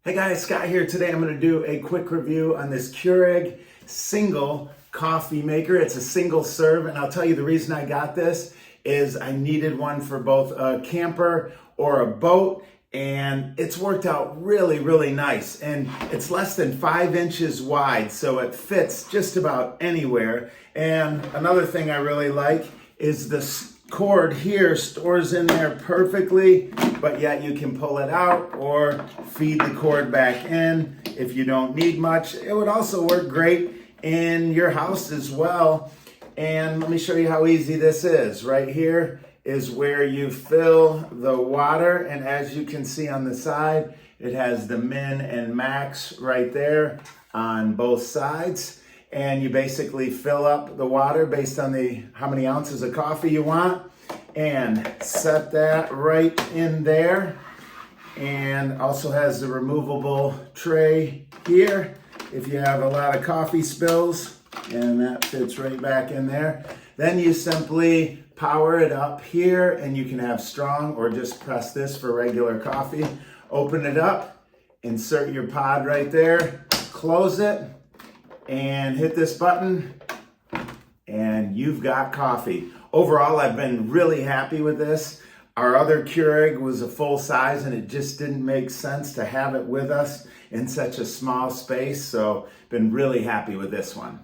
Hey guys, Scott here. Today I'm going to do a quick review on this Keurig single coffee maker. It's a single serve, and I'll tell you the reason I got this is I needed one for both a camper or a boat, and it's worked out really nice. And it's less than 5 inches wide, so it fits just about anywhere. And another thing I really like is this cord here stores in there perfectly, but yet you can pull it out or feed the cord back in if you don't need much. It would also work great in your house as well. And let me show you how easy this is. Right here is where you fill the water, and as you can see on the side, it has the min and max right there on both sides. And you basically fill up the water based on how many ounces of coffee you want, and set that right in there. And also has the removable tray here if you have a lot of coffee spills, and that fits right back in there. Then you simply power it up here, and you can have strong or just press this for regular coffee. Open it up, insert your pod right there, close it, and hit this button, and you've got coffee. Overall, I've been really happy with this. Our other Keurig was a full size, and it just didn't make sense to have it with us in such a small space, so been really happy with this one.